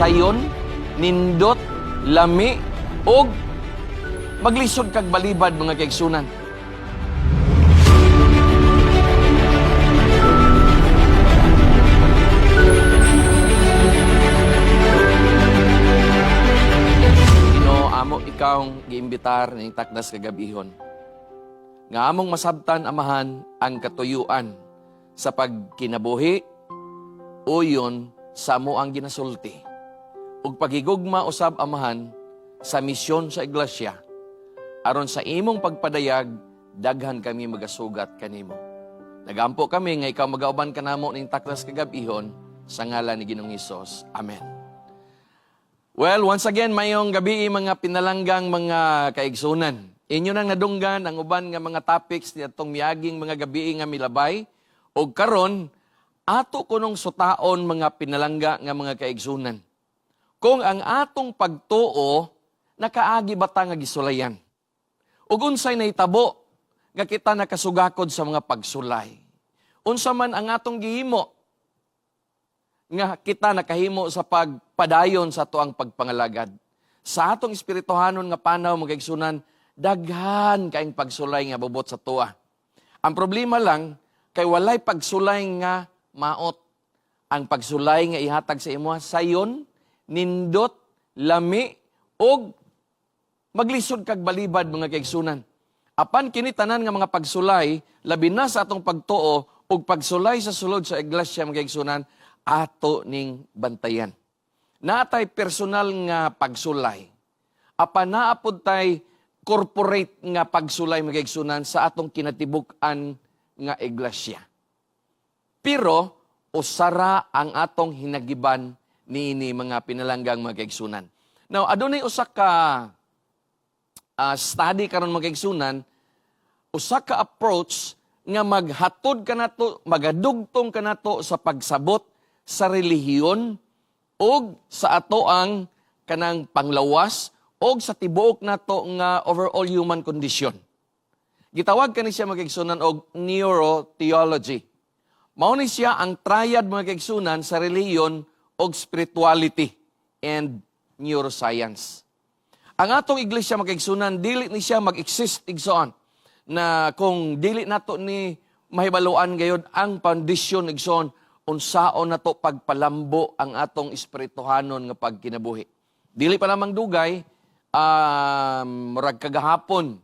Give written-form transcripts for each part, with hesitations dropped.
sayon, nindot, lami, og maglisod kag balibad mga kaigsunan. Amo ikaw giimbitar ning takdas kagabihon. Nga among masabtan amahan ang katuyuan sa pagkinabuhi uyon sa amo ang ginasulti. Ug paghigugma usab amahan sa misyon sa iglesia aron sa imong pagpadayag daghan kami magasugat kanimo. Nagampo kami nga ikaw magauban kanamo ning takdas kagabihon sa ngalan ni Ginoong Hesus. Amen. Well, once again, mayong gabi mga pinalanggang mga kaigsunan. Inyo nang nadunggan ang uban nga mga topics ni atong miaging mga gabi nga milabay. O karon ato kunong sutaon mga pinalangga nga mga kaigsunan. Kung ang atong pagtuo, nakaagi bata nga gisulayan. Ug unsay nahitabo nga kita nakasugakod sa mga pagsulay. Unsa man ang atong gihimo nga kita nakahimo sa pagpadayon sa tuang pagpangalagad. Sa atong espirituhanon nga panaw mga kaigsunan, daghan kaing pagsulay nga bubot sa tuwa. Ang problema lang, kay walay pagsulay nga maot. Ang pagsulay nga ihatag sa imo, sayon, nindot, lami, og maglisod kag balibad mga kaigsunan. Apan kini tanan nga mga pagsulay, labi na sa atong pagtuo, og pagsulay sa sulod sa iglesia mga kaigsunan, ato ning bantayan. Natay personal nga pagsulay. Apa naapod tay corporate nga pagsulay mga kaigsunan sa atong kinatibuk-an nga iglesia. Pero usara ang atong hinagiban niini mga pinalanggang mga kaigsunan. Now, adunay usa ka study karon mga kaigsunan, usa ka approach nga maghatod kanato, magadugtong kanato sa pagsabot sa relihiyon og sa ato ang kanang panglawas og sa tibuok nato nga overall human condition. Gitawag kani siya mga kaigsunan og neurotheology. Mao ni siya ang triad mga kaigsunan sa relihiyon og spirituality and neuroscience. Ang atong iglesia mga kaigsunan dili ni siya mag-exist igsoon na kung dili nato ni mahibaluan gayud ang foundation igsoon unsaon nato pagpalambo ang atong espirituhanon nga pagkinabuhi. Dili pa lamang dugay, murag kagahapon.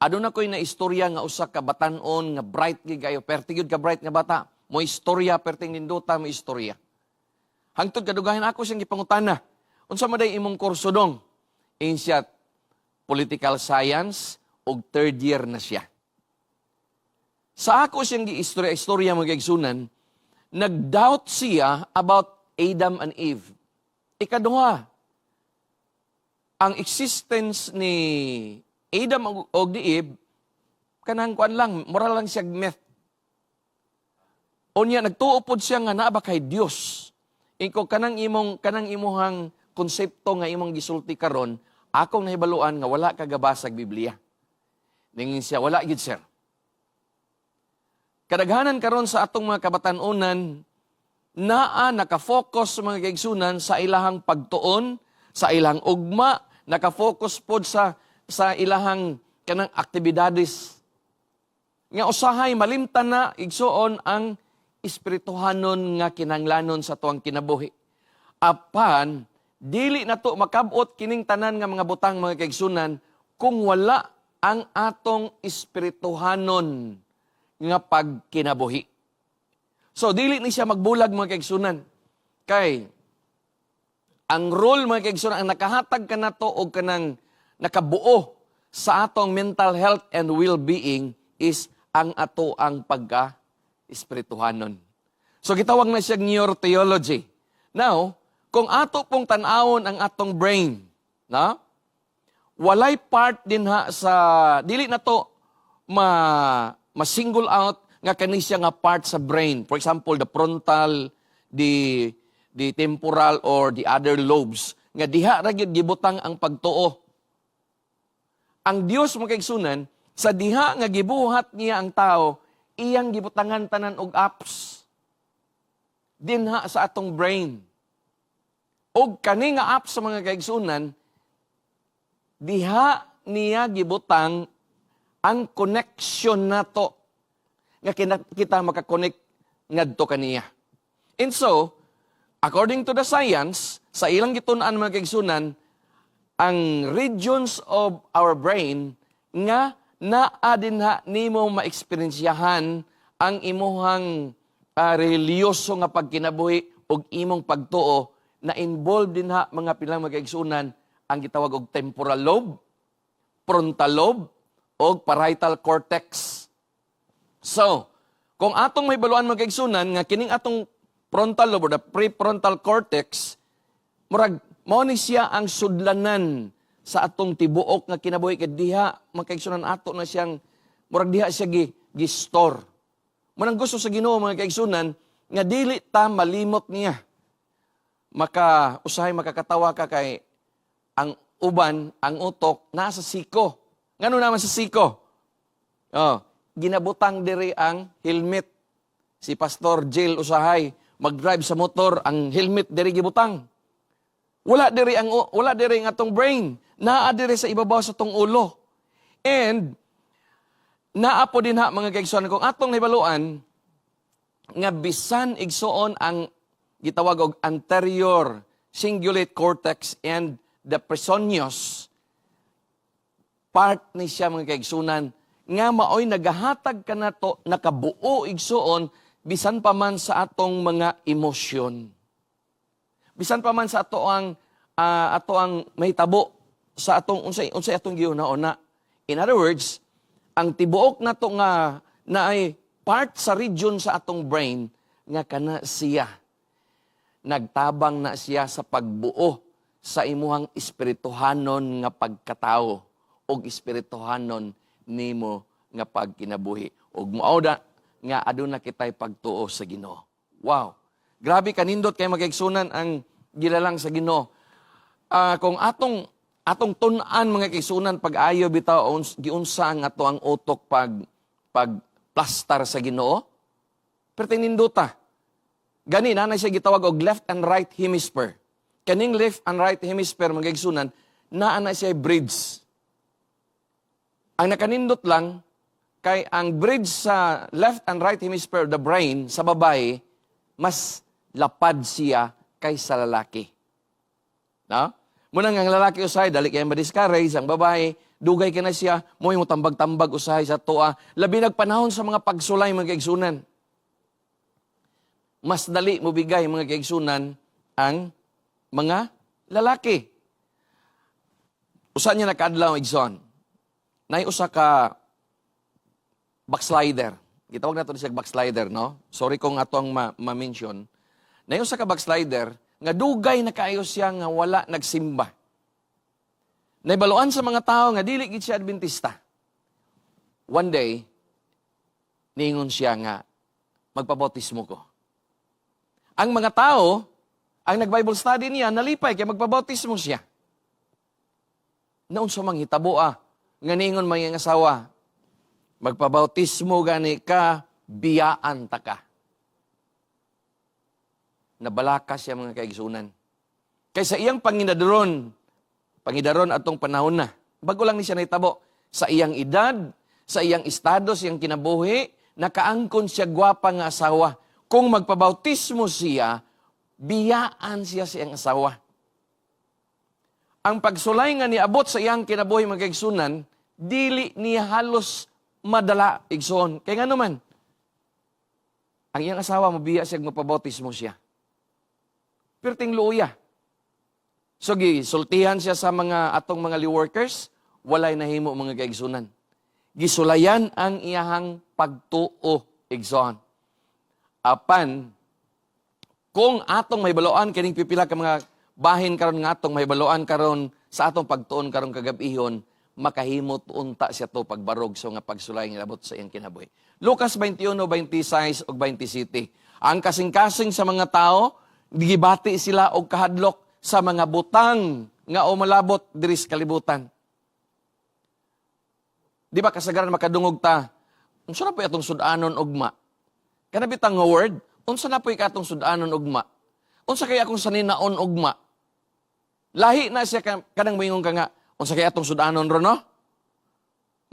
Aduna ko'y na istorya nga usa ka batan-on nga bright gid kayo, perti ka bright nga bata. Mo istorya perting nindota mo istorya. Hangtod kadugahan ako siyang gipangutana. Unsa man day imong kurso dong? Siya political science ug third year na siya. Sa ako siyang istorya mga kaigsunan, nag-doubt siya about Adam and Eve. Ikaduha, ang existence ni Adam o ni Eve, kanang kuan lang, moral lang siya myth. O niya, nagtuupod siya nga naa ba kay Diyos. Ikaw, kanang imuhang konsepto nga imong gisulti karon, akong nahibaluan nga wala kagabasag Biblia. Ningin siya, wala gid sir. Kadaghanan karon sa atong mga kabatanunan, nakafocus sa mga kaigsunan sa ilahang pagtuon, sa ilahang ugma, nakafocus pod sa ilahang kanang aktibidades. Nga usahay malimtan na igsuon ang espirituhanon nga kinanglanon sa tuang kinabuhi. Apan, dili na to makabot kining tanan nga mga butang mga kaigsunan kung wala ang atong espirituhanon nga pagkinabuhi. So, dili ni siya magbulag mga kaigsunan. Kay, ang role mga kaigsunan, ang nakahatag ka na to o kanang nakabuo sa atong mental health and well-being is ang ato ang pagka-espirituhanon. So, gitawag na siya neurotheology. Now, kung ato pong tanawon ang atong brain, na? Walay part din ha sa, dili na to ma-single out nga kani siya nga part sa brain. For example, the frontal, the temporal, or the other lobes. Nga diha ra gyud gibutang ang pagtuo. Ang Dios mga kaigsunan, sa diha nga gibuhat niya ang tao, iyang gibutangan tanan og apps. Dinha sa atong brain. O kani nga app sa mga kaigsunan, diha niya gibutang ang connection nato nga kita makakonect ngadto kaniya. And so, according to the science, sa ilang gitun-an mga kaigsunan, ang regions of our brain nga naa dinha nimo maeksperiensyahan ang imuhang reliyoso nga pagkinabuhi ug imong pagtuo na involved din ha mga pilang magkaigsunan ang gitawag og temporal lobe, frontal lobe, o parietal cortex. So, kung atong may baluan magkaigsunan nga kining atong frontal lobe or the prefrontal cortex, murag mao ni siya ang sudlanan sa atong tibuok nga kinabuhi kay diha magkaigsunan ato na siyang murag diha siya gi-store. Manang gusto sa Ginoo mga kaigsunan nga dili ta malimot niya. Usahay makakatawa ka kay ang uban, ang utok, nasa siko. Ngano naman sa siko? Ginabutang diri ang helmet. Si Pastor Jill usahay, mag-drive sa motor, ang helmet diri gibutang. Wala diri ang atong brain. Naa diri sa ibabaw sa tong ulo. And naa po din ha mga kaigsunan kung atong nahibaluan nga bisan igsuon ang gitawag og anterior cingulate cortex and the presonius part ni siya mga kaigsunan nga maoy nagahatag kanato nakabuo igsuon bisan pa man sa atong mga emosyon. Bisan pa man sa ato ang mahitabo sa atong unsay atong giuna-una. In other words, ang tibuok nato nga naay part sa region sa atong brain nga kana siya nagtabang na siya sa pagbuo sa imuhang espirituhanon nga pagkatao o espirituhanon nimo nga pagkinabuhi. Ug mao da nga aduna kitay pagtuo sa Ginoo. Wow. Grabe kanindot kay magkaigsunan ang gilalang sa Ginoo. Kung atong tun-an mga kaigsunan pag-ayo bitaw giunsa ang ato ang utok plastar sa Ginoo. Pero nindota. Gani na siya gitawag og left and right hemisphere. Kaning left and right hemisphere mga kaigsunan naa na siya bridge. Ang nakanindot lang kay ang bridge sa left and right hemisphere the brain sa babae mas lapad siya kaysa lalaki. No? Muna nga ang lalaki usahay dali kay ma-discourage ang babae dugay ka na siya mo yung tambag-tambag usahay sa tuwa labi nagpanahon sa mga pagsulay mga kaigsunan. Mas dali mo bigay mga kaigsunan ang mga lalaki. Usa niya nakaadlaw igsoon. Nay usa ka backslider. Gitawag nato siya backslider, no? Sorry kung atong ma-mention. Nay usa ka backslider nga dugay na kaayo siya nga wala nagsimba. Naibaluan sa mga tao nga dili gid siya Adventista. One day, ningon siya nga magpabautismo ko. Ang mga tao, ang nag-Bible study niya, nalipay kaya magpabautismo siya. Naun sa mga hitabo nga ningon mga asawa, magpabautismo gani ka, biyaan ta ka. Nabalaka siya mga kaigsunan. Kaysa iyang pangidaron atong panahon na, bago lang ni siya naitabo, sa iyang edad, sa iyang estado, sa iyang kinabuhi, nakaangkon siya gwapa nga asawa. Kung magpabautismo siya, biyaan siya sa iyang asawa. Ang pagsulay nga niabot sa iyang kinabuhi mga kaigsunan, dili niya halos madala igsoon. Kaya nga naman, ang iyang asawa, mabiya siya magpabautismo siya. Perting luya. So, gisultihan siya sa atong mga workers, walay nahimo mga kaigsunan. Gisulayan ang iyahang pagtuo igsoon. Apan, kung atong may baloan, kining pipila ka mga bahin karon nga atong may baloan karon sa atong pagtuon karon kagabihon, makahimot unta siya to pagbarog so nga pagsulay nga abot sa iyang kinabuhi. Lucas 21:26 ug 27. Ang kasing-kasing sa mga tao, gibati sila og kahadlok sa mga butang nga umalabot diri sa kalibutan. Di ba kasagaran makadungog ta? Unsa na po atong sudanon ugma? Kana bitang nga word, unsa na po katong sudanon ugma? Unsa kay akong saninaon ugma? Lahi na siya kanang moingon ka nga, unsa kay atong sudanon ro no?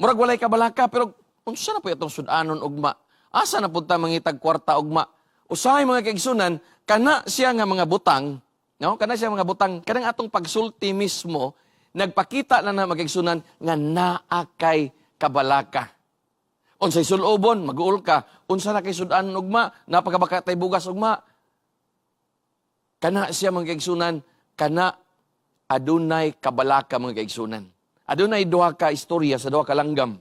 Murag walay kabalaka pero unsa na po atong sudanon ugma? Asa na punta mangitag kwarta ugma? Usahay mga kaigsunan, kana siya nga mga butang, no? Kana siya mga butang, kanang atong pagsulti mismo, nagpakita na magkaigsunan nga naa kay kabalaka. Unsay sulobon, mag-uol ka, unsa na kay sudanon ugma, napakabaka tay bugas ugma. Kana siya mga kaigsunan, kana adunay kabalaka mga kaigsunan. Adunay duha ka istorya sa duha ka langgam.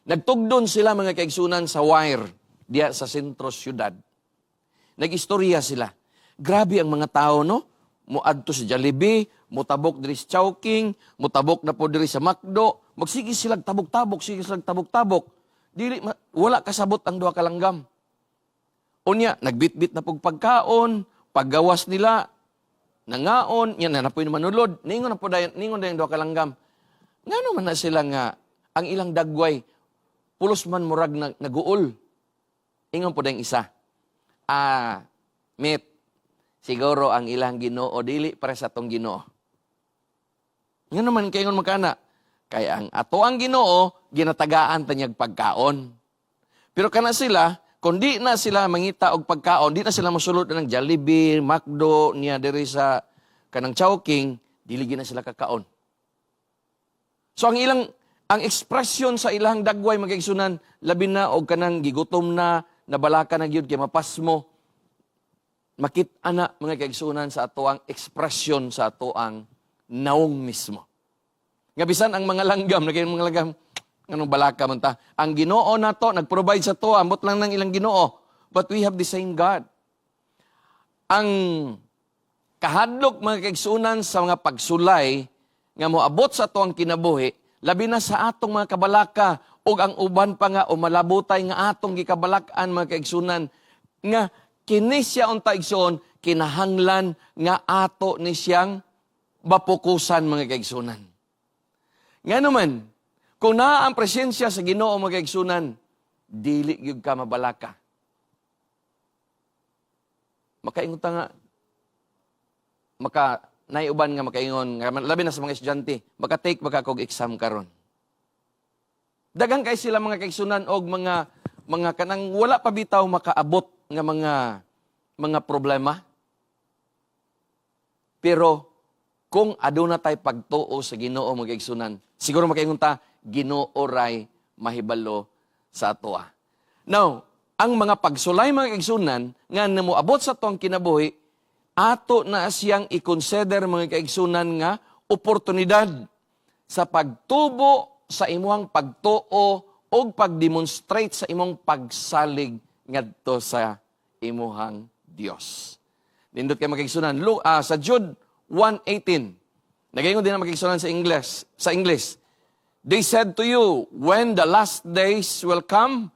Nagtugdon sila mga kaigsunan sa wire diya sa sentro syudad. Nag-istorya sila. Grabe ang mga tao, no? Muadto sa Jollibee, mutabok diri sa Chowking, mutabok na po diri sa McDo. Magsige silang tabok-tabok, sige silang tabok-tabok. Dili, wala kasabot ang duha ka langgam. Unya, nagbitbit na pog pagkaon, paggawas nila, nangaon, yan na po yung manulod. Ningon na po ningon duha ka langgam. Nga naman na sila nga, ang ilang dagway, pulos man murag naguol. Ingon po dahil isa. Mit, siguro ang ilang Ginoo, dili para sa atong Ginoo. Nga naman kayo magkana. Kaya ang ato ang Ginoo, ginatagaan tanyag pagkaon. Pero kana sila, kung di na sila mangita og pagkaon, di na sila masulod ng Jollibee, McDo, niya diri sa kanang Chowking, dili na sila kakaon. So ang ekspresyon sa ilang dagway magkaigsunan, labi na og kanang gigutom na, nabalaka na gyud kay mapas mo. Makit-a na mga kaigsunan sa ato ang ekspresyon sa ato ang naong mismo. Nga bisan ang mga langgam, mga langgam, anong balaka man ta, ang Ginoo na to, nag-provide sa to, ambot lang ng ilang Ginoo. But we have the same God. Ang kahadlok mga kaigsunan sa mga pagsulay, nga moabot sa to ang kinabuhi, labi na sa atong mga kabalaka, o ang uban pa nga, o malabutay nga atong gikabalakan mga kaigsunan, nga kini siya unta igsoon, kinahanglan nga ato ni siyang bapukusan mga kaigsunan. Nga naman, kung naa ang presensya sa Ginoo mga kaigsunan, dili gyud ka mabalaka. Makaingon ta nga, naiuban nga makaingon, labi na sa mga estudyante, maka-take baka kog exam karon. Daghang kay sila mga kaigsunan og mga kanang wala pa bitaw makaabot nga mga problema. Pero kung aduna tay pagtuo sa Ginoo mga kaigsunan, siguro makaingon ta Ginoo ray mahibalo sa atoa. Now, ang mga pagsulay mga kaigsunan nga namoabot sa tuang kinabuhi, ato na siyang i-consider mga kaigsunan nga oportunidad sa pagtubo sa imong pagtuo o pagdemonstrate sa imong pagsalig ngadto sa imuhang Dios. Nindot kay magigsunan sa Jude 1:18. Nagaingon din na magigsunan sa English. They said to you, when the last days will come,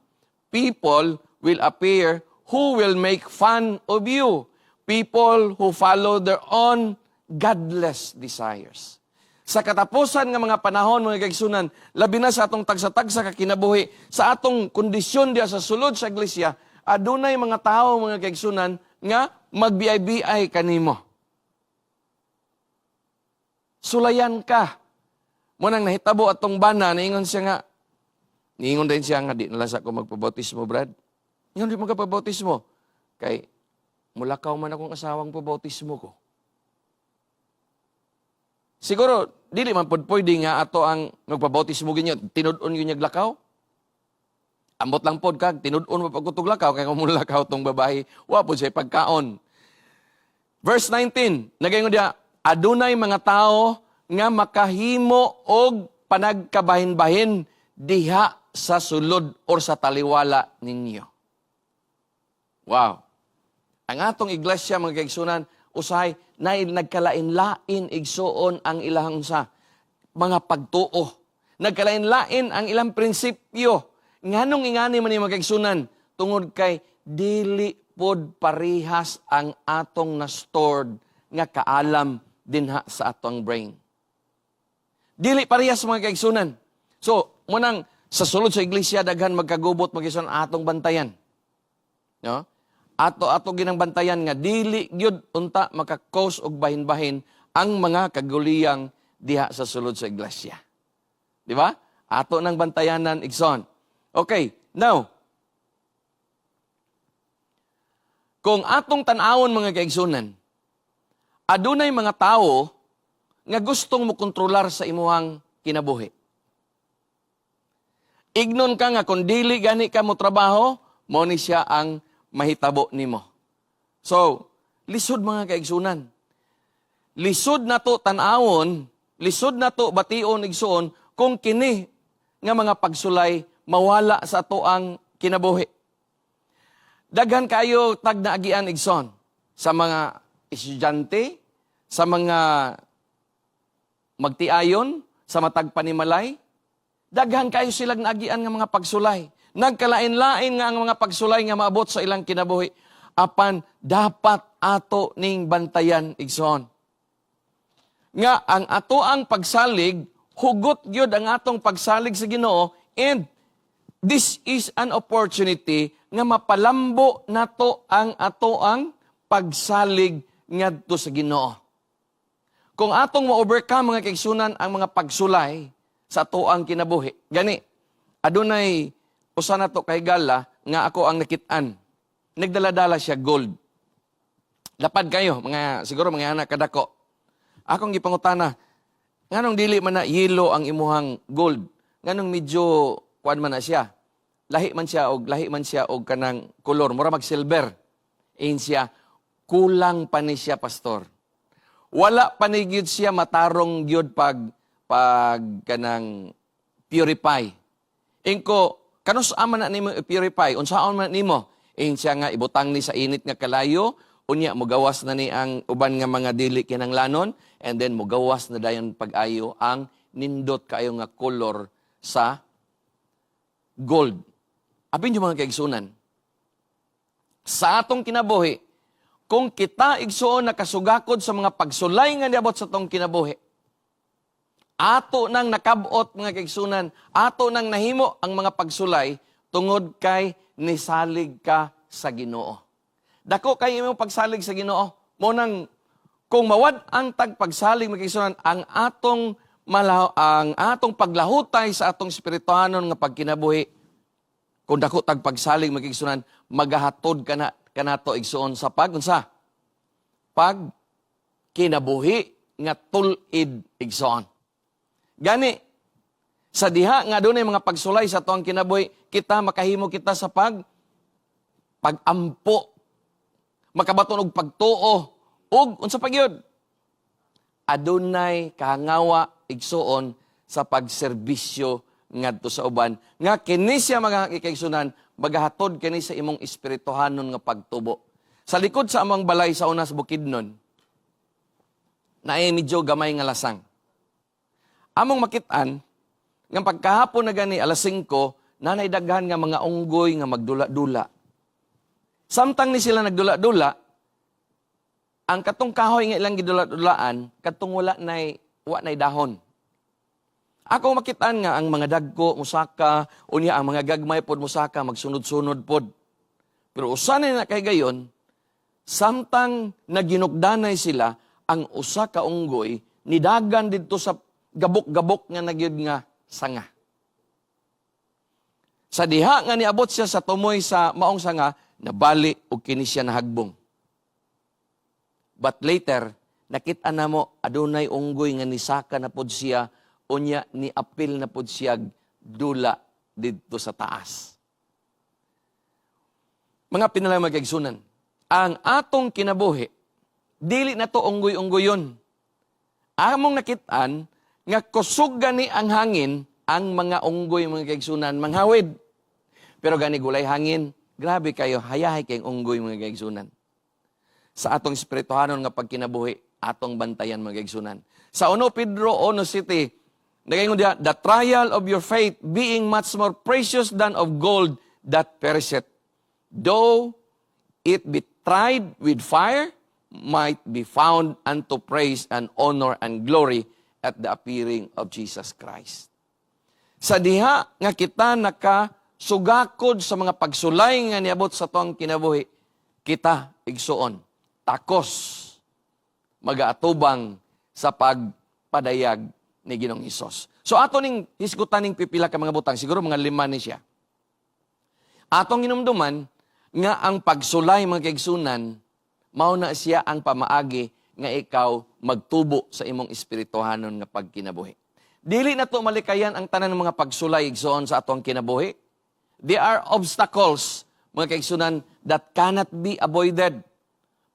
people will appear who will make fun of you. People who follow their own godless desires. Sa katapusan nga mga panahon, mga kaigsunan, labi na sa atong tagsa-tagsa kakinabuhi, sa atong kondisyon diya sa sulod sa iglesia, adunay mga tao, mga kaigsunan, nga magbiay-biay kanimo. Sulayan ka. Munang nahitabo atong bana, niingon din siya nga, di nalasa ko magpabautismo, Brad. Ingon di magpabautismo. Kay, mulakaw man akong asawang pabautismo ko. Siguro, dili man pod pwede nga ato ang magpabautismo ginyo, tinud-on ginyo lakaw. Ambot lang pod kag, tinud-on mapagkutog lakaw, kaya kung lakaw tong babae, wapod siya pagkaon. Verse 19, nagayon diya, adunay mga tao nga makahimo og panagkabahin-bahin diha sa sulod or sa taliwala ninyo. Wow. Ang atong iglesia, mga kaigsunan, usahay, na nagkalain-lain igsuon ang ilang sa mga pagtuo. Nagkalain-lain ang ilang prinsipyo. Nganong ingani man yung mga kaigsunan, tungod kay dili pod parihas ang atong na-stored nga kaalam dinha sa atong brain. Dili parihas mga kaigsunan. So, munang sa sulod sa iglesia, daghan magkagubot magigsunan atong bantayan. No? Ato ginang bantayan nga dili gyud unta maka-cause og bahin-bahin ang mga kaguliyang diha sa sulod sa iglesia. Di ba? Ato ng bantayanan, igsoon. Okay, now, kung atong tanawon mga kaigsunan, adunay mga tao nga gustong mo kontrolar sa imuhang kinabuhi. Ignon ka nga kung dili gani ka mo trabaho, mo ni siya ang mahitabo nimo. So, lisod mga kaigsunan. Lisod na to tanawon, lisod na to bation igsoon kung kini nga mga pagsulay mawala sa ato ang kinabuhi. Daghan kayo tag naagian igsoon sa mga estudyante, sa mga magtiayon, sa matag panimalay. Daghan kayo silang naagian nga mga pagsulay. Nagkalain-lain nga ang mga pagsulay nga maabot sa ilang kinabuhi. Apan dapat ato ning bantayan igsoon. Nga ang ato ang pagsalig, hugot gyud ang atong pagsalig sa Ginoo, and this is an opportunity nga mapalambo nato ang ato ang pagsalig ngadto sa Ginoo. Kung atong ma-overcome mga kaigsunan ang mga pagsulay sa ato ang kinabuhi, gani, adunay usa na to kay gala nga ako ang nakit-an. Nagdala-dala siya gold. Lapad kayo, siguro mga anak kadako. Akong gipangutana, nganong dili man na yellow ang imuhang gold? Nganong medyo kuan man na siya? Lahi man siya og kanang kolor, mura mag silver. Ain siya, kulang pa ni siya, pastor. Wala pa ni gyud siya matarong gyud pag kanang purify. Ingko kanus man na nimo i-purify, unsaon man nimo? Ain siya nga ibutang ni sa init nga kalayo, unya mogawas na ni ang uban nga mga dili kinanglanon, and then mogawas na dayon pag-ayo ang nindot kaayo nga color sa gold. Apin yung mga kaigsunan, sa atong kinabuhi, kung kita igsuon nakasugakod sa mga pagsulay nga niabot sa atong kinabuhi, ato nang nakabot mga kaigsunan, ato nang nahimo ang mga pagsulay tungod kay nisalig ka sa Ginoo. Dako kay imong pagsalig sa Ginoo, mo nang kung mawad ang tagpagsalig mga kaigsunan, ang atong paglahutay sa atong espirituhanon nga pagkinabuhi, kung dako tagpagsalig mga kaigsunan, magahatod kanato igsuon sa pag kinabuhi nga tulid igsuon. Gani, sa diha nga dunay mga pagsulay sa atong kinabuhi, kita makahimo kita sa pagampo, makabaton og pagtuo, ug unsa pa gyud? Adunay kahangawa igsuon sa pagserbisyo ngadto sa uban, nga kini siya mga kaigsunan, magahatod kini sa imong espirituhanon nga pagtubo. Sa likod sa among balay sa una sa Bukidnon, naay medyo gamay nga lasang. Among makit-an, nga pagkahapon na gani alas 5, nanay daghan nga mga unggoy nga magdula-dula. Samtang ni sila nagdula-dula, ang katong kahoy nga ilang gidula-dulaan, katong wa nay dahon. Ako makitaan nga ang mga dagko musaka, unya ang mga gagmay pod musaka magsunod-sunod pod. Pero usanay na kay gayon, samtang naginugdanay sila, ang usa ka unggoy nidagan didto sa gabok-gabok nga nagyud nga sanga. Sa diha nga niabot siya sa tumoy sa maong sanga, nabali og kini siya nahagbong. But later, nakita na mo adunay unggoy nga nisaka na pod siya, unya ni apil na pod siya dula didto sa taas. Mga pinalang magkaigsunan, ang atong kinabuhi, dili na to unggoy-unggoyon. Among nakitaan, nga kusog gani ang hangin, ang mga unggoy mga kaigsunan, manghawid. Pero gani gulay hangin, grabe kayo, hayahay kayong unggoy mga kaigsunan. Sa atong espirituhanon nga pagkinabuhi, atong bantayan mga kaigsunan. Sa 1 Pedro 1:7, nagaingon diha, the trial of your faith being much more precious than of gold that perisheth, though it be tried with fire, might be found unto praise and honor and glory at the appearing of Jesus Christ. Sa diha nga kita nakasugakod sa mga pagsulay nga niabot sa tuang kinabuhi, kita igsuon, takos, magaatubang sa pagpadayag ni Ginoong Hesus. So ato ning hisgutan ning pipila ka mga butang, siguro mga 5 ni siya. Atong hinumduman nga ang pagsulay mga kaigsunan, mao na siya ang pamaagi nga ikaw magtubo sa imong espirituhanon nga pagkinabuhi. Dili na to malikayan ang tanan ng mga pagsulay igsoon sa atong kinabuhi. There are obstacles, mga kaigsunan, that cannot be avoided.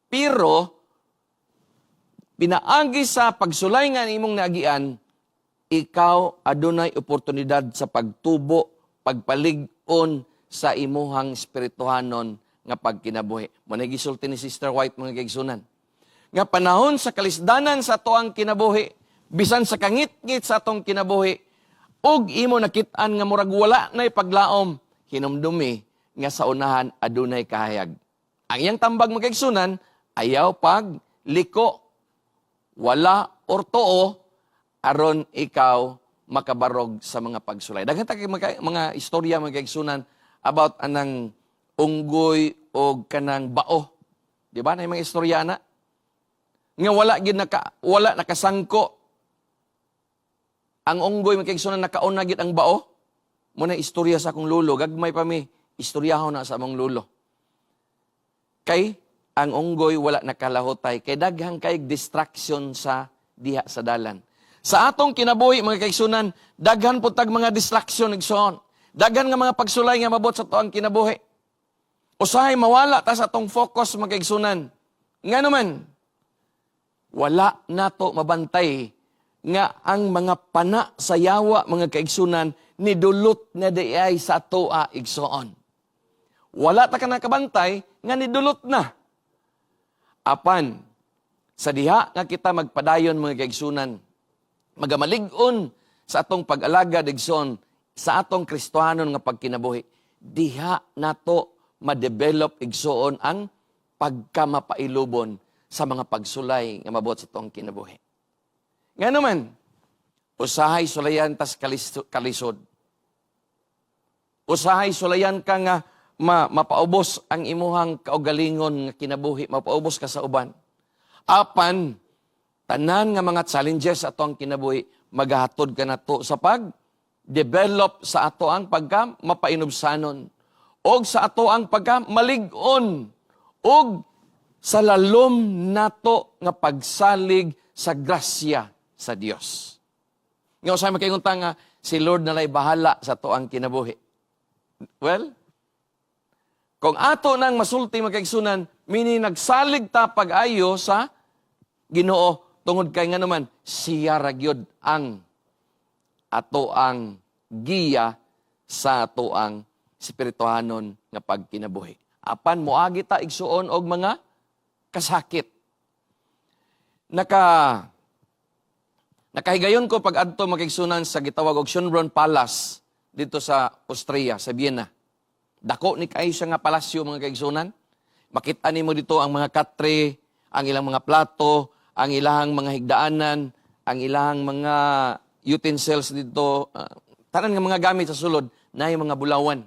Pero, pinaagi sa pagsulay nga imong naagian, ikaw adunay oportunidad sa pagtubo, pagpalig-on sa imuhang espirituhanon nga pagkinabuhi. Muna gisulti ni Sister White, mga kaigsunan. Nga panahon sa kalisdanan sa atoang kinabuhi, bisan sa kangit-ngit sa atong kinabuhi, ug imo nakit-an nga murag wala na'y paglaom, hinumdumi nga sa unahan adunay kahayag. Ang iyang tambag mga kaigsunan, ayaw pag liko, wala or too, aron ikaw makabarog sa mga pagsulay. Daghan ta kay mga istorya mga kaigsunan about anang unggoy o kanang bao. Di ba? Na yung mga istorya na? Nga wala nakasangko. Ang unggoy mga kaigsunan nakauna gid ang bao. Muna istorya sa akong lulo, gagmay pa mi, istoryaho na sa among lulo. Kay, ang unggoy wala nakalahotay, kay daghang kay distraction sa diha sa dalan. Sa atong kinabuhi, mga kaigsunan, daghan po tag mga distraction, igsoon. Daghan nga mga pagsulay nga mabot sa toang kinabuhi. Usahay mawala ta sa atong focus, mga kaigsunan. Nga naman, wala nato mabantay nga ang mga pana sa yawa, mga kaigsunan, nidulot na diay sa toa igsoon. Wala ta ka nakabantay nga nidulot na. Apan, sa diha nga kita magpadayon mga kaigsunan, magamalig-on sa atong pag-alaga igsoon, sa atong Kristohanon nga pagkinabuhi, diha nato ma-develop igsoon ang pagkamapailubon sa mga pagsulay nga mabot sa atong kinabuhi. Nga naman, usahay sulayan tas kalisod. Usahay sulayan ka nga mapaubos ang imuhang kaugalingon nga kinabuhi, mapaubos ka sa uban. Apan, tanan nga mga challenges sa ato ang kinabuhi, maghatod ka na to sa pag-develop sa ato ang pagka mapainubsanon, o sa ato ang pagka malig-on, o sa lalom nato nga pagsalig sa grasya sa Dios. Nga usay makingunta nga, si Lord nalay bahala sa ato ang kinabuhi. Well, kung ato nang masulti magkaigsunan, mini nagsalig ta pag-ayo sa Ginoo, tungod kay nga naman, siya ragyod ang ato ang giya sa ato ang espirituhanon nga pagkinabuhi. Apan moagi ta igsuon og mga kasakit. Nakahigayon ko pag adto makigsunan sa gitawag og Schönbrunn Palace dito sa Austria, sa Vienna. Dako ni kay siya nga palasyo mga kaigsunan. Makita nimo dito ang mga katre, ang ilang mga plato, ang ilang mga higdaanan, ang ilang mga utensils dito, tanan nga mga gamit sa sulod na yung mga bulawan.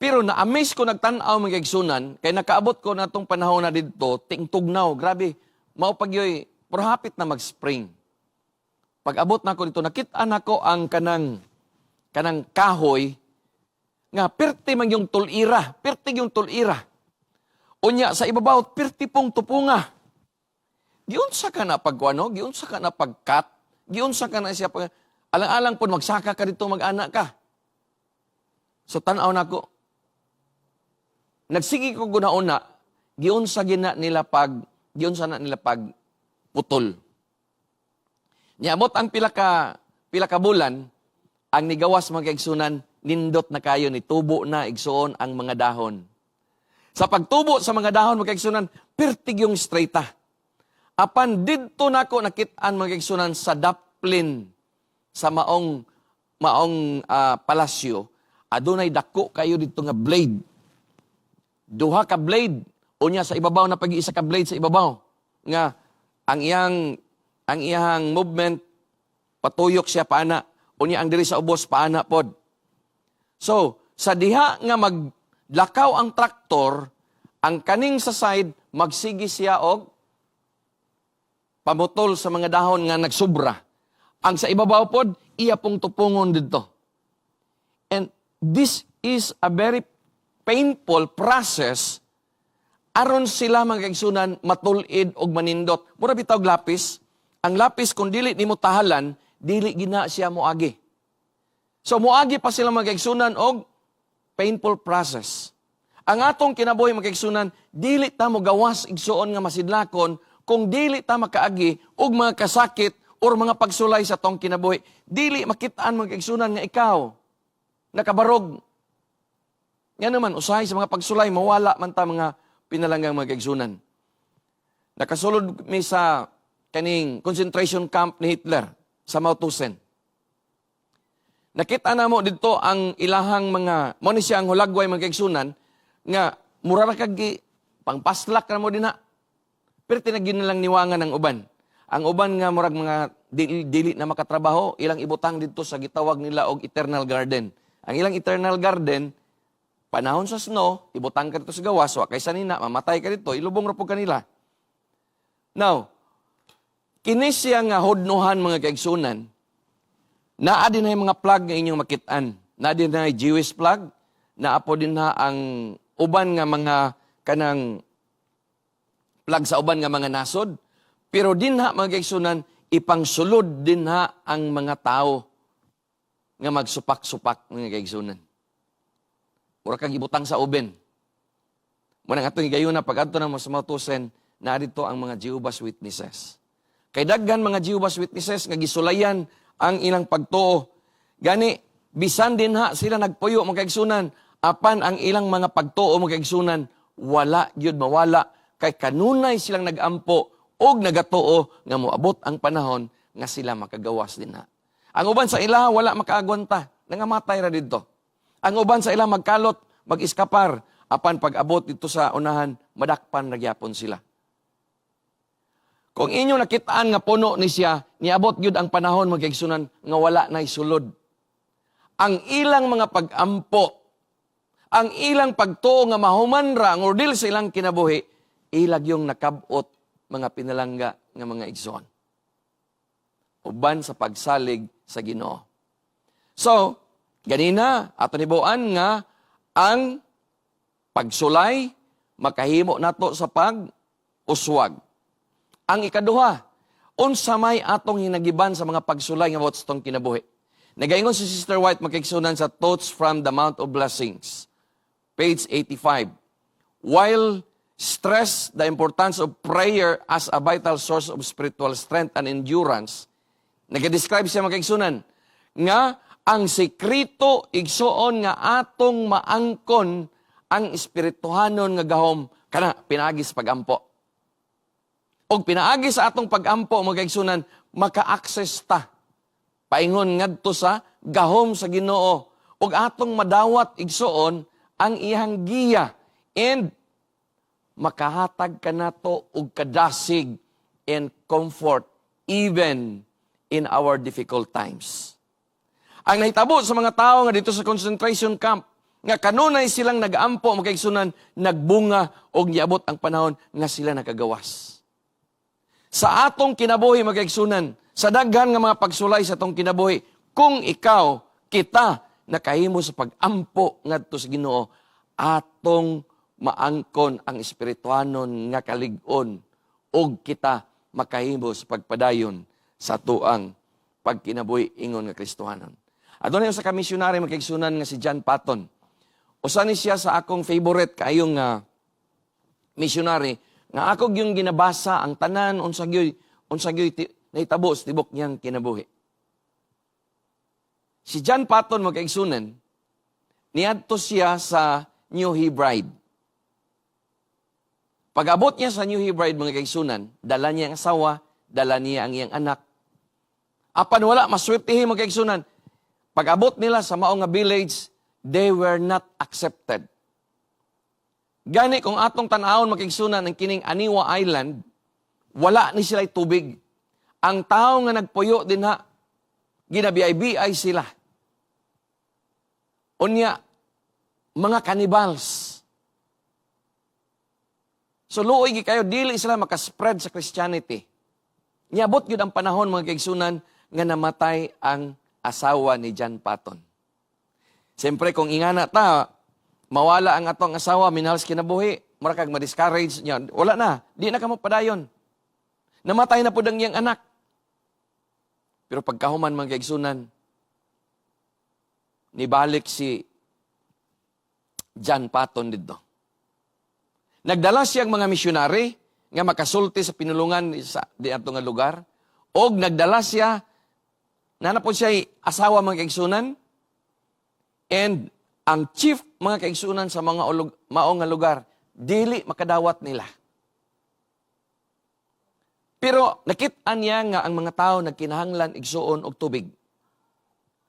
Pero na-amaze ko nagtanaw mga kaigsunan, kay nakaabot ko na itong panahon na dito, tingtugnaw, grabe, maupagyoy, hapit na mag-spring. Pag abot na ko dito, nakita na ko ang kanang kahoy, nga pirti man yung tulira, pirti yung tulira. Unya sa ibabaw, pirti pong tupunga. Giunsa ka na pagkuano, giunsa ka na pagkat, giunsa ka na siya pag alang-alang po magsaka ka dito mag-anak ka. So tanaw na ko. Nagsigi ko guna-una, giunsa na nila pag putol. Niabot ang pila ka bulan, ang nigawas mga kaigsunan, nindot na kayo, nitubo na igsuon ang mga dahon. Sa pagtubo sa mga dahon mga kaigsunan, pertig yung straighta. Apan didto nako nakitaan mga kaigsunan sa daplin sa maong palasyo, adunay dako kayo dito nga blade. Duha ka blade, unya sa ibabaw na pag-iisa ka blade sa ibabaw. Nga ang iyang movement patuyok siya paana, unya ang diri sa ubos paana pod. So, sa diha nga maglakaw ang traktor, ang kaning sa side magsigi siya og pamutol sa mga dahon nga nagsubra. Ang sa ibabaw pod, iya pong tupungon dito. And this is a very painful process aron sila mga kaigsunan matulid og manindot. Mura bitaw lapis. Ang lapis kung dili nimo tahalan, dili gina siya moagi. So moagi pa sila mga kaigsunan og painful process. Ang atong kinabuhi mga kaigsunan, dili ta mo gawas igsuon nga masidlakon kung dili ta makaagi og mga kasakit or mga pagsulay sa tong kinabuhi. Dili makitaan mga kaigsunan nga ikaw nakabarog. Nga naman usahay sa mga pagsulay mawala man ta mga pinalanggang mga kaigsunan. Nakasulod mi sa kaning concentration camp ni Hitler sa Mauthausen. Nakita na mo dito ang ilahang mga, mo ni siya ang hulagway mga kaigsunan, nga mura na kagi, pangpaslak na mo din ha. Pero tinagin na lang niwangan ng uban. Ang uban nga murag mga dili na makatrabaho, ilang ibutang dito sa gitawag nila og Eternal Garden. Ang ilang Eternal Garden, panahon sa snow, ibutang ka dito sa gawas, wa kaysa nina, mamatay ka dito, ilubong ra po kanila. Now, kini siya nga hodnohan mga kaigsunan, naa din na mga plug nga inyong makitaan. Naa din na Jewish plug, naa po din na ang uban nga mga kanang plug sa uban nga mga nasod. Pero din ha mga kaigsunan, ipangsulod din ha ang mga tao nga magsupak-supak mga kaigsunan. Mura kang ibutang sa uben. Muna nga itong gayon na pag ato na mo sa Mauthausen, na dito ang mga Jehovah's Witnesses. Kay daghan mga Jehovah's Witnesses nga gisulayan ang ilang pagtuo. Gani, bisan din ha sila nagpuyo mga kaigsunan, apan ang ilang mga pagtuo mga kaigsunan, wala yun mawala. Kay kanunay silang nagampo og nagatuo nga moabot ang panahon nga sila makagawas din ha. Ang uban sa ila wala makaagwanta, nangamatay ra dito. Ang uban sa ila magkalot, mag-iskapar, apan pag-abot dito sa unahan, madakpan na gyapon sila. Kung inyo nakitaan nga puno ni siya, niabot gyud ang panahon mga kaigsunan nga wala na isulod. Ang ilang mga pag-ampo, ang ilang pagtuo nga mahuman ra, ang ordil sa ilang kinabuhi, ilag yung nakabot mga pinalangga nga mga igsoon. Uban sa pagsalig sa Ginoo. So, ganina, ato nibuan nga ang pagsulay, makahimo nato sa pag-uswag. Ang ikaduha, unsa may atong hinagiban sa mga pagsulay nga about sa itong kinabuhi. Nagaingon si Sister White makiksunan sa Thoughts from the Mount of Blessings, page 85. While stress the importance of prayer as a vital source of spiritual strength and endurance, nag-describe siya makiksunan nga ang sekreto igsuon nga atong maangkon ang espirituhanon nga gahom kana pinaagis pagampo. Og pinaagi sa atong pagampo mga kaigsunan, maka-access ta paingon ngadto sa gahom sa Ginoo og atong madawat igsuon ang iyang giya and makahatag kanato og kadasig and comfort even in our difficult times. Ang nahitabo sa mga tao nga dito sa concentration camp nga kanunay silang nag-ampo mga kaigsunan, nagbunga og niabot ang panahon nga sila nakagawas. Sa atong kinabuhi mga kaigsunan, sa daghan nga mga pagsulay sa atong kinabuhi, kung ikaw, kita, nakahimo sa pag-ampo ngadto sa Ginoo, atong maangkon ang espirituanon nga kalig-on, og kita makahimo sa pagpadayon sa tuang pagkinabuhi ingon nga Kristohanon. Adunay sa kamisyonary mga kaigsunan nga si John Patton. Usa ni siya sa akong favorite kaayong missionary, nga ako yung ginabasa ang tanan unsa gyoy nahitabo sa tibok niyang kinabuhi. Si John Patton mga kaigsunan, niadto siya sa New Hebride. Pag-abot niya sa New Hebride mga kaigsunan, dala niya ang asawa, dala niya ang iyang anak. Apan wala maswertihin mga kaigsunan. Pag-abot nila sa maong nga village, they were not accepted. Gani kung atong tanahon makigsunan ng kining Aniwa Island, wala ni sila tubig. Ang tao nga nagpuyo din ha, ginabiay-biay sila. Unya, mga cannibals. So luoy kayo, dili sila makaspread sa Christianity. Niabot yun ang panahon, mga kaigsunan, nga namatay ang asawa ni John Patton. Siyempre, kung ingana ta, mawala ang atong asawa, minahals kinabuhi, mura kag ma-discourage niya, wala na, di na ka mapadayon. Namatay na po ang iyang anak. Pero pagkahuman, mga kaigsunan, nibalik si John Patton dito. Nagdala siyang mga misyonary nga makasulti sa pinulungan sa di ato nga lugar, o nagdala siya, nanapod siya asawa, mga kaigsunan, and ang chief, mga kaigsunan, sa mga maong nga lugar, dili makadawat nila. Pero nakita niya nga ang mga tao nagkinahanglan igsuon og tubig.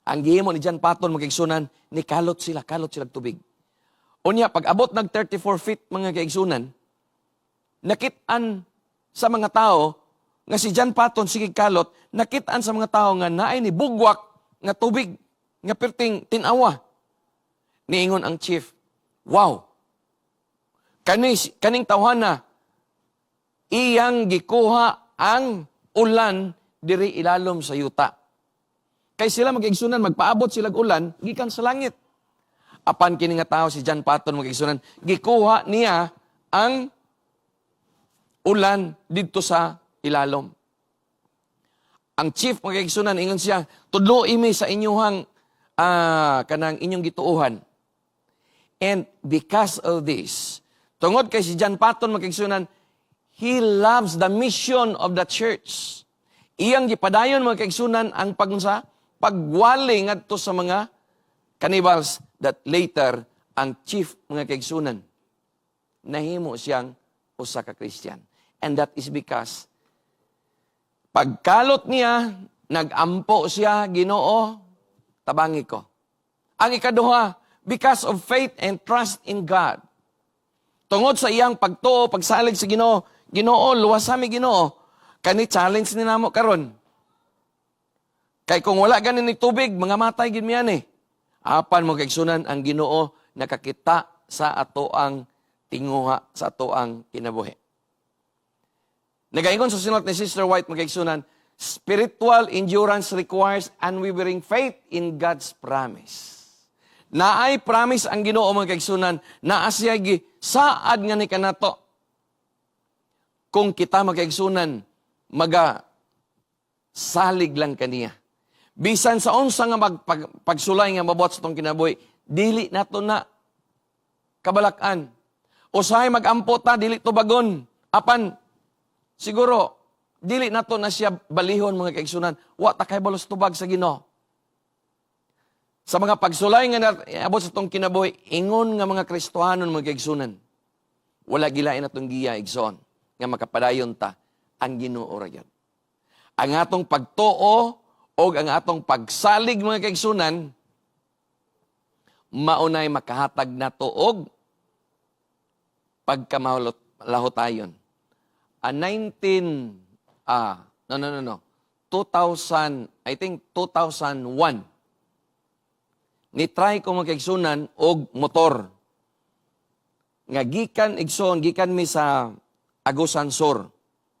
Ang gihimo ni John Patton, mga kaigsunan, ni kalot sila tubig. Unya, pag abot ng 34 feet, mga kaigsunan, nakitaan sa mga tao nga si John Patton, sige kalot, nakitaan sa mga tao nga naay ni bugwak nga tubig, nga perting tinawa. Niingon ang chief, wow, kaning tawhana, iyang gikuha ang ulan diri ilalom sa yuta. Kay sila mag-igsunan, magpaabot sila ulan, gikan sa langit. Apan kini nga tao si John Patton, mag-igsunan, gikuha niya ang ulan dito sa ilalom. Ang chief, mag-igsunan, ingon siya, tudlo imi sa inyuhang kanang inyong gituuhan. And because of this, tungod kay si John Patton, mag-igsunan, he loves the mission of the church. Iyang gipadayon, mga kaigsunan, ang pagwali ngadto sa mga cannibals that later ang chief, mga kaigsunan, nahimo siyang usa ka Christian. And that is because pagkalot niya, nagampo siya, Ginoo, tabangi ko. Ang ikaduha, because of faith and trust in God. Tungod sa iyang pagtuo, pagsalig sa Ginoo, Ginoo, luwasami Ginoo, kani challenge ni namo karon. Kay kung wala ganin ni tubig, mga matay gid miyan eh. Apan mo kaigsunan ang Ginoo nakakita sa ato ang tinguha, sa ato ang kinabuhi. Nagaingon sa sinulat ni Sister White, mga kaigsunan, spiritual endurance requires unwavering faith in God's promise. Naay promise ang Ginoo, mga kaigsunan, na asya gi saad nga ni kanato. Kung kita, mga kaigsunan, salig lang kaniya. Bisan sa unsa nga pagsulay nga mabuhat sa tong kinabuhi, dili nato na kabalakan. Usahay magampo ta, dili to bagon. Apan siguro dili nato na siya balihon, mga kaigsunan. Wa ta kay balos tubag sa Ginoo. Sa mga pagsulay nga abot sa tong kinabuhi, ingon nga mga Kristohanon, mga kaigsunan, wala gilain natong giya igsoon nga makapadayon ta ang Ginoo ra gyud. Ang atong pagtuo o ang atong pagsalig, mga kaigsunan, maunay makahatag nato og pagkamalahotayon. 2000, I think 2001, ni-try ko, mga kaigsunan, og motor. Nga gikan mi sa Agusan Sur,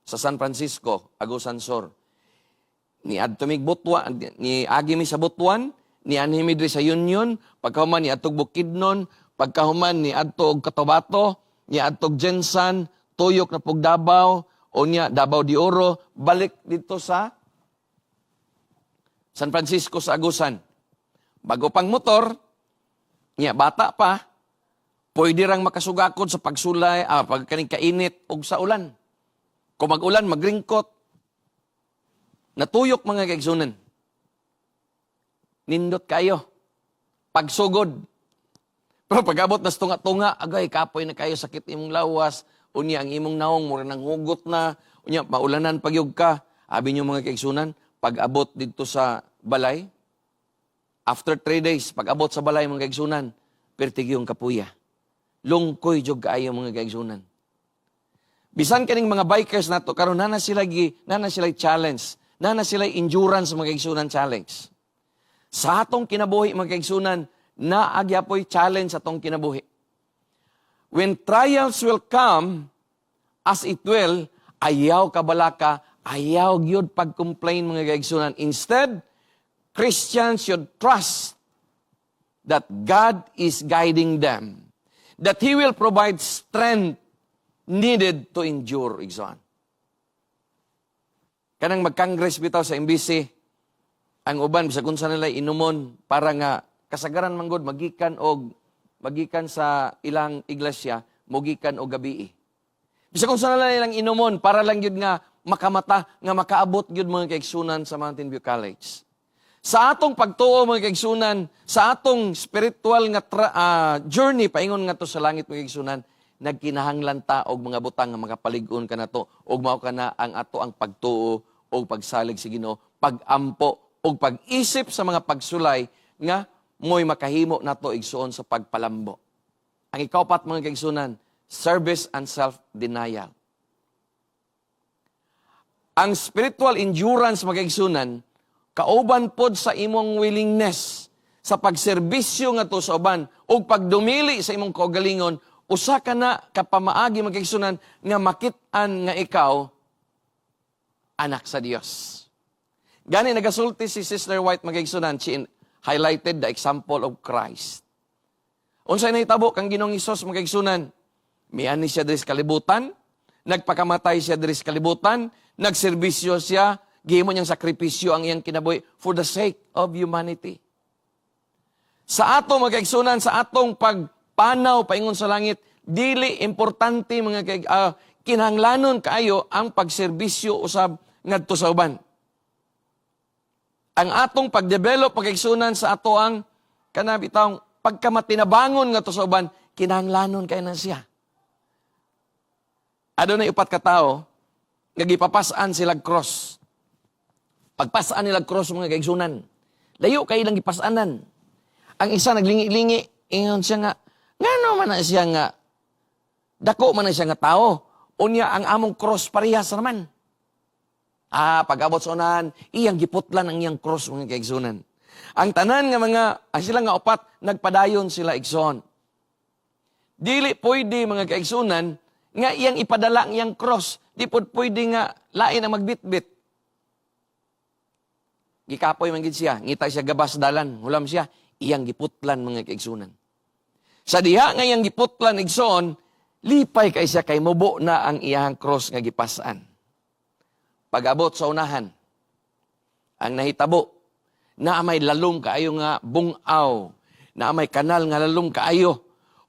sa San Francisco, Agusan Sur. Ni adtumig Butuan, ni agi mi sa Butuan, ni anhimi diri sa Union, pagkahuman ni adtog Bukidnon, pagkahuman ni adtog Cotabato, ni adtog Jensan, tuyok na pug Davao, o niya Davao de Oro, balik dito sa San Francisco sa Agusan. Bago pang motor, niya bata pa, pwede rang makasugakod sa pagsulay, pagkaning kainit og sa ulan. Kung mag-ulan, magringkot. Natuyok, mga kaigsunan. Nindot kayo. Pagsugod. Pero pag-abot na tunga-tunga, agay, kapoy na kayo, sakit imong lawas, unya ang imong naong, mura nang hugot na, unya, maulanan pagyog ka. Abi nyo, mga kaigsunan, pag-abot dito sa balay, after 3 days, pag-abot sa balay, mga kaigsunan, pertig yung kapuya. Lungkoy jog kaayo, mga kaigsunan. Bisan kaning mga bikers nato karon nana sila challenge, nana sila endurance, mga kaigsunan, challenge. Sa atong kinabuhi, mga kaigsunan, naagyapoy challenge sa atong kinabuhi. When trials will come, as it will, ayaw kabalaka Ayaw gyud pag-complain mga kaigsunan. Instead, Christians should trust that God is guiding them. That He will provide strength needed to endure, igsoon. Kanang mag-congress bitaw sa MBC, ang uban, sa kung saan nila inumon, para nga kasagaran manggod, magikan sa ilang iglesia, mugikan o gabi. Bisa kung saan nila ilang inumon, para lang yun nga makamata, nga makaabot yun mga kaigsunan sa Mountain View College. Sa atong pagtuo mga kaigsunan, sa atong spiritual nga journey, paingon nga to sa langit mga kaigsunan, nagkinahanglan ta og mga butang nga makapalig-on ka na to, og mao ka na ang ato ang pagtuo o pagsalig sa Ginoo, pagampo o pag-isip sa mga pagsulay nga mo'y makahimo nato igsuon sa pagpalambo. Ang ikaapat mga kaigsunan, service and self-denial. Ang spiritual endurance mga kaigsunan, kauban pod sa imong willingness sa pagserbisyo nga to sa uban o pagdumili sa imong kaugalingon, usa ka na kapamaagi mga kaigsunan nga makit-an nga ikaw anak sa Dios. Gani nagasulti si Sister White mga kaigsunan, she highlighted the example of Christ. Unsay nahitabo kang Ginoong Hesus mga kaigsunan, miani siya diri sa kalibutan, nagpakamatay siya diri sa kalibutan, nagserbisyo siya, gihimo niyang sakripisyo ang iyang kinabuhi for the sake of humanity. Sa ato mga kaigsunan, sa atong pagpanaw paingon sa langit, dili importante mga kinahanglanon kaayo ang pagserbisyo usab ngadto sa uban. Ang atong pagdevelop mga kaigsunan sa ato ang kanabitang pagkamatinabangon ngadto sa uban, kinahanglanon kay na siya. Adunay upat ka tawo nga gipapasan sila cross. Pagpasaan nila cross mga kaigsunan, layo kay ilang gipasanan. Ang isa naglingi-lingi, ingon siya nga, ngano man na siya nga, dako man na siya nga tao, unya ang among cross parehas naman. Pag-abot sa unahan, iyang giputlan ang iyang cross mga kaigsunan. Ang tanan nga ang sila nga upat, nagpadayon sila igsoon. Dili pwede mga kaigsunan, nga iyang ipadala ang iyang cross, di pwede nga lain ang magbitbit. Gikapoy man gid siya, ngita siya gabas dalan, hulam siya, iyang giputlan mga kaigsunan. Sa diha nga iyang giputlan igsoon, lipay kay siya kay mubo na ang iyang cross nga gipasan. Pag-abot sa unahan, ang nahitabo, na may lalong kaayo nga bungaw, na may kanal nga lalong kaayo,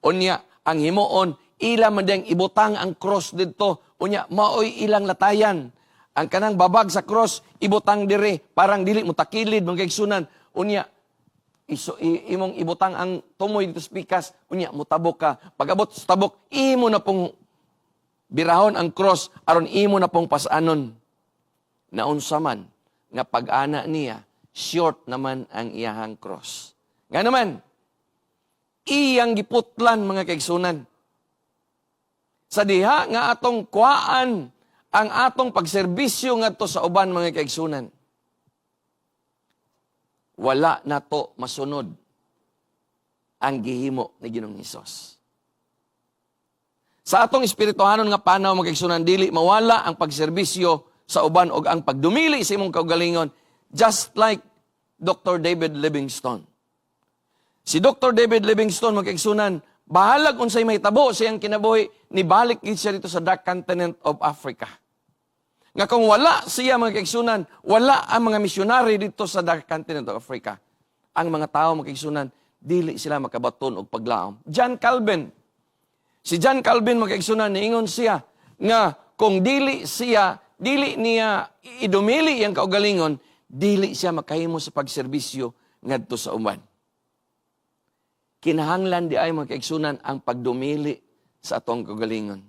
unya ang himuon, ila man diyang ibutang ang cross dito, unya maoy ilang latayan. Ang kanang babag sa cross, ibutang dire, parang dili mo takilid, mga kaigsunan. Unya, imong ibutang ang tumoy dito sa pikas, unya, mutabok ka. Pag-abot sa tabok, imo na pong birahon ang cross, aron imo na pong pasanon. Naunsa man, nga pag-ana niya, short naman ang iyahang cross. Nga naman, iyang giputlan, mga kaigsunan. Sa diha nga atong kuhaan, ang atong pagserbisyo ngadto sa uban mga kaigsunan. Wala na to masunod ang gihimo ni Ginoong Hesus. Sa atong espirituhanon nga panaw mga kaigsunan, dili mawala ang pagserbisyo sa uban og ang pagdumili sa imong kaugalingon, just like Dr. David Livingstone. Si Dr. David Livingstone mga kaigsunan, bahalag unsay mahitabo siyang kinabuhi, nibalik gid siya dito sa dark continent of Africa. Nga kung wala siya mga kaigsunan, wala ang mga misyonary dito sa dark continent of Africa. Ang mga tao mga kaigsunan, dili sila makabaton og paglaom. John Calvin. Si John Calvin mga kaigsunan, niingon siya nga kung dili niya idumili ang kaugalingon, dili siya makahimo sa pagserbisyo ngadto sa uban. Kinahanglan di ay mga kaigsunan ang pagdumili sa atong kaugalingon.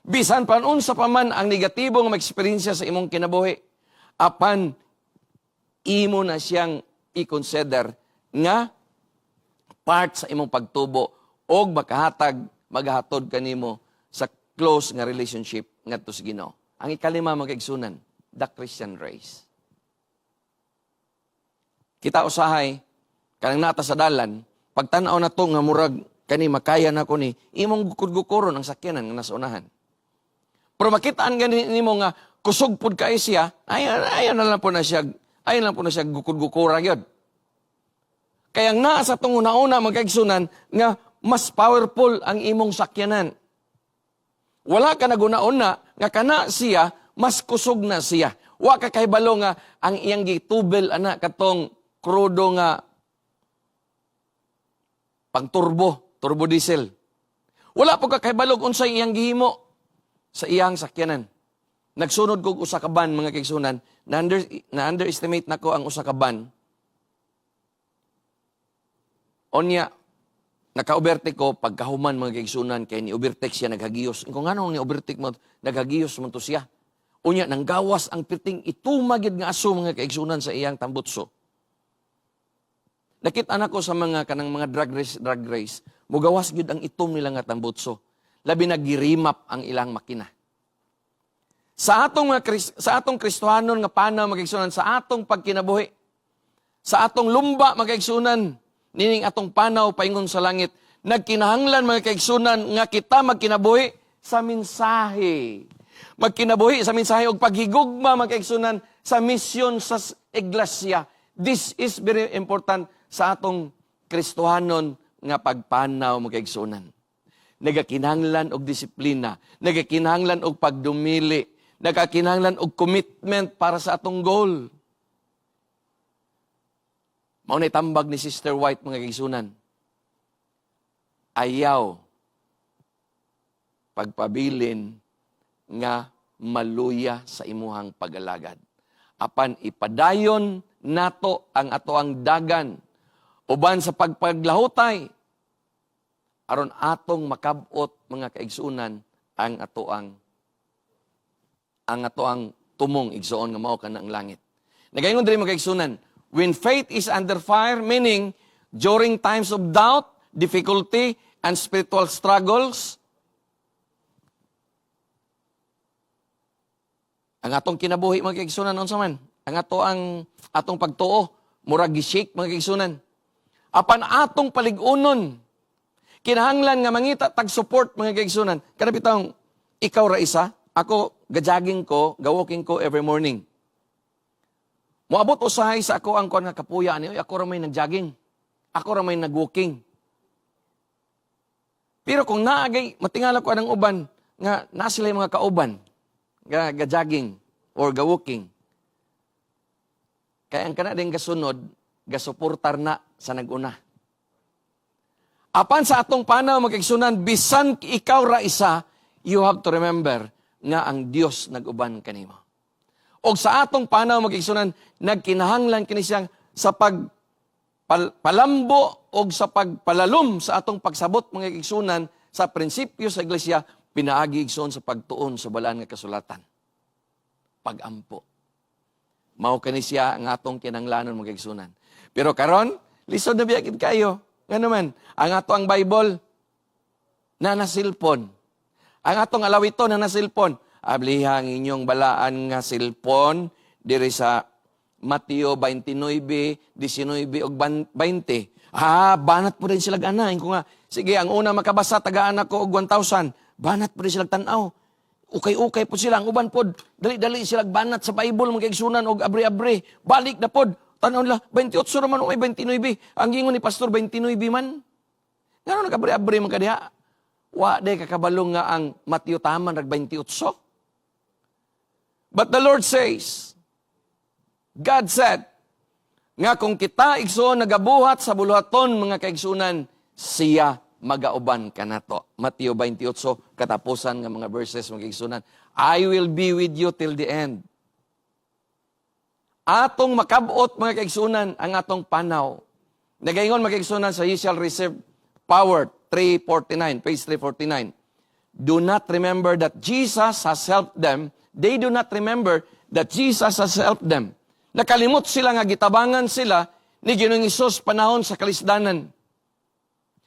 Bisan panunsa pa man ang negatibong eksperyensya sa imong kinabuhi, apan imo na siyang i-consider nga part sa imong pagtubo o maghatod kanimo sa close nga relationship ngadto sa Ginoo. Ang ikalima mga kaigsunan, the Christian race. Kita usahay kanang nata sa dalan, pagtan-aw na to nga murag kani makaya na ko ni imong gukod-gukuron ang sakyanan nga nasa unahan. Pero makitaan ganin nimo nga kusog pud kay siya, ayan na lang po na siya gukod-gukura gyud. Kaya naa sa tong una-una mga kaigsunan nga mas powerful ang imong sakyanan. Wala ka naguna-una nga kana siya, mas kusog na siya. Wa ka kahibalo nga ang iyang gitubel ana katong krudo nga pang turbo diesel. Wala po ka kahibalo unsay iyang gihimo sa iyang sakyanan. Nagsunod kog usa ka ban mga kaigsunan, na-underestimate nako ang usa ka ban. Onya, naka-overtake ko pagkahuman mga kaigsunan kay ni overtake siya naghagiyos. Kung ano ni overtake mo, naghagiyos mo to siya. Unya, nang gawas ang piting itumagid nga aso mga kaigsunan sa iyang tambutso. Nakita na ko sa mga kanang mga drag race, mugawas gyud ang itom nila nga tambutso. Labi nagirimap ang ilang makina. Sa atong Kristohanon nga panaw mga kaigsunan, sa atong pagkinabuhi, sa atong lumba mga kaigsunan, nining atong panaw paingon sa langit, nagkinahanglan mga kaigsunan nga kita magkinabuhi sa mensahe. Magkinabuhi sa mensahe og paghigugma mga kaigsunan sa misyon sa iglesia. This is very important sa atong Kristohanon nga pagpanaw mga kaigsunan. Nagakinahanglan og disiplina, nagakinahanglan og pagdumili, nagakinahanglan og commitment para sa atong goal. Mao na tambag ni Sister White mga kaigsunan. Ayaw pagpabilin nga maluya sa imuhang pag-alagad. Apan ipadayon nato ang atoang dagan uban sa pagpaglahutay aron atong makabot mga kaigsunan ang atoang tumong igsoon nga mao kana ang langit. Nagaingon diri mga kaigsunan, when faith is under fire, meaning during times of doubt, difficulty, and spiritual struggles, ang atong kinabuhi mga kaigsunan unsa man, ang atong pagtuo murag gi-shake mga kaigsunan. Apan atong paligunon, kinahanglan nga mangita tag support mga kaigsunan. Kada bitawng ikaw ra isa, ako ga-jogging ko, ga-walking ko every morning. Moabot usahay sa ako ang kuan nga kapuya ani, ako ra may nag-jogging. Ako ra may nag-walking. Pero kung naagay matingala ko anang uban nga na sila mga kauban ga-jogging or ga-walking. Kaya ang kana ding gasunod, gasuportar na sa naguna. Apan sa atong panaw magigsunan, bisan ikaw ra isa, you have to remember nga ang Dios nag-uban kanimo. O sa atong panaw magigsunan, nagkinahanglan kini siyang sa pagpalambo o sa pagpalalom sa atong pagsabot mga igsunan sa prinsipyo sa iglesia, pinaagi igsoon sa pagtuon sa balaan nga kasulatan. Pagampo. Mao kani siya ang atong kinahanglanon mga igsunan. Pero karon, lisod na biyakid kayo. Nga naman, ang atong Bible na nasilpon. Ang atong alawiton na nasilpon. Ablihang inyong balaan nga silpon diri sa Mateo 29, 19 ug 20. Banat po rin sila ganahin ko nga. Sige, ang una makabasa tagaan ako og 1,000. Banat po rin sila tanaw. Ukay-ukay po sila. Ang uban pod, dali-dali sila banat sa Bible mga kaigsunan og abri-abri. Balik na pod. Tanaw nila, 28 naman o 29. Ang gingon ni Pastor, 29 man. Nga nagabri-abri man kadiha. Wa de kakabalong nga ang Mateo taman rag 28. But the Lord says, God said, nga kung kita igsoon nagabuhat sa buluhaton mga kaigsunan, siya magauban kanato. Mateo 28, katapusan nga mga verses mga kaigsunan. I will be with you till the end. Atong makabot mga kaigsunan ang atong panaw. Nagaingon mga kaigsunan sa Ye shall receive power, 349, page 349. Do not remember that Jesus has helped them. They do not remember that Jesus has helped them. Nakalimot sila nga gitabangan sila ni Ginoong Hesus panahon sa kalisdanan.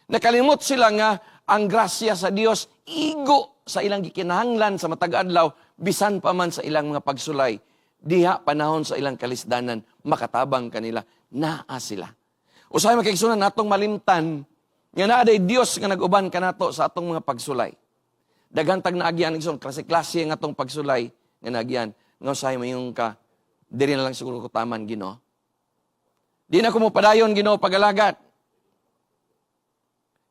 Nakalimot sila nga ang grasya sa Dios igo sa ilang gikinahanglan sa matag adlaw bisan pa man sa ilang mga pagsulay. Diha panahon sa ilang kalisdanan makatabang kanila naa sila. Usahay makigsunan natong malimtan nga naa day Dios nga nag-uban kanato sa atong mga pagsulay. Daghang tag naagyan igsoon klase-klase nga atong pagsulay nga naagyan. nga usahay mo yung ka, diri na lang siguro ko taman, Ginoo. Di na ko mo padayon, Ginoo, pag-alagat.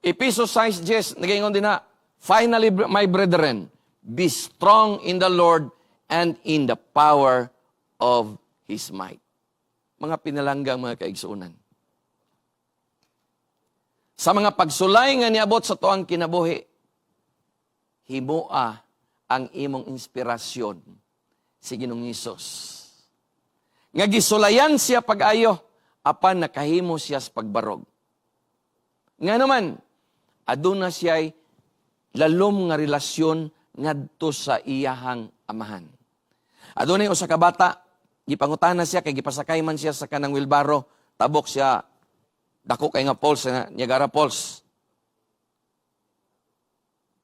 Ephesians 6:10, nagaingon din na, finally, my brethren, be strong in the Lord and in the power of His might. Mga pinalanggang mga kaigsuunan. Sa mga pagsulay nga niabot sa tuang kinabuhi, himoa ang imong inspirasyon si Ginoong Hesus. Nga gisulayan siya pag-ayo, apan nakahimo siya sa pagbarog. Nga naman, aduna siya'y lalom nga relasyon ngadto sa iyahang amahan. Adunay usa ka bata, gipangutana siya kay gipasakay man siya sa kanang wilbaro, tabok siya dako kay nga Falls na Niagara Falls.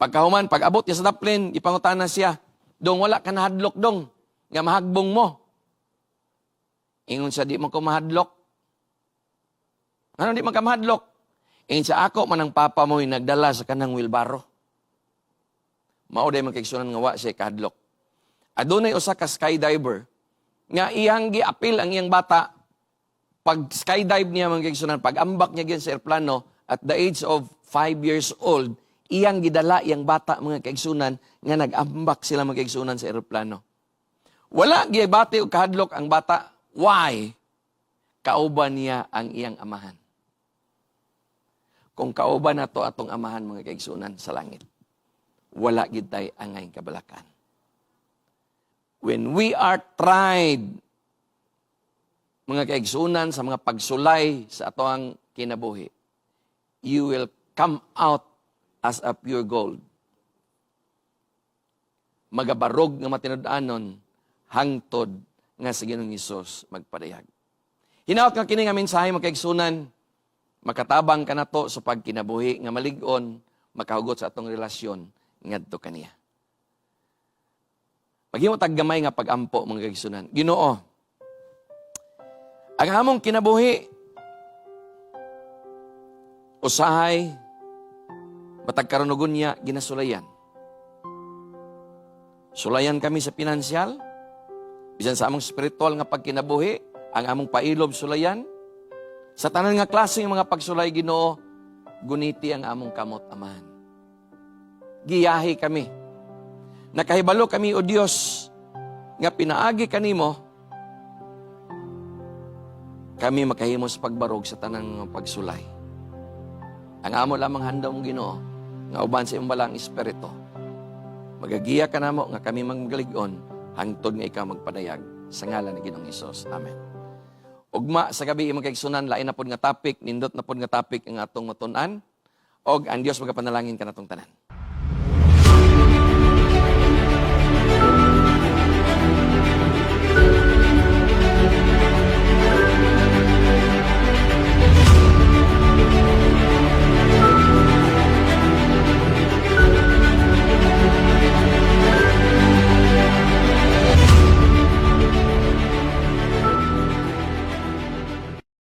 Pagkahuman, pag-abot niya sa daplin, gipangutana siya, dong wala ka nahadlok dong, nga mahagbong mo. Ingon siya, di man ko mahadlok. Ano di man ka mahadlok? Ingon siya, ako man ang papa mo'y nagdala sa kanang wilbaro. Mauday man kaigsunan nga wa siya kahadlok. Adunay usa ka skydiver nga iyang giapil ang iyang bata pag skydive niya mga kaigsunan, pag ambak niya gyud sa eroplano at the age of 5 years old, iyang gidala iyang bata mga kaigsunan nga nag-ambak sila mga kaigsunan sa eroplano. Wala gibati og kahadlok ang bata. Why? Kauban niya ang iyang amahan. Kung kauban nato atong amahan mga kaigsunan sa langit, wala gid tay angay kabalakan. When we are tried, mga kaigsunan, sa mga pagsulay sa atoang kinabuhi, you will come out as a pure gold. Magabarog nga matinud-anon, hangtod nga sa Ginoong Hesus magpadayag. Hinaot nga kini nga mensahe mga kaigsunan, makatabang ka na to sa pagkinabuhi nga malig-on, makahugot sa atong relasyon ngadto kaniya. Maghimo tag gamay nga pag-ampo mga kaigsunan. Ginoo, ang among kinabuhi, usahay, matag karunugon niya, ginasulayan. Sulayan kami sa pinansyal, bisan sa among spiritual nga pagkinabuhi, ang among pailob sulayan. Sa tanan nga klase ng mga pagsulay, Ginoo, guniti ang among kamot, Amahan. Giyahi kami. Nakahibalo kami, O Dios, nga pinaagi kanimo, kami makahimo sa pagbarog sa tanang pagsulay. Ang amo lamang handa mong Ginoo, nga uban sa imong balang espiritu. Magagiya ka namo nga kami magmagalig-on, hangtod nga ikaw magpadayag sa ngalan ni Ginoong Hesus. Amen. Ugma sa gabi imong kaigsunan, lain na pod nga topic, nindot na pod nga topic ang atong matun-an, og ang Dios magapanalangin kanatong tanan.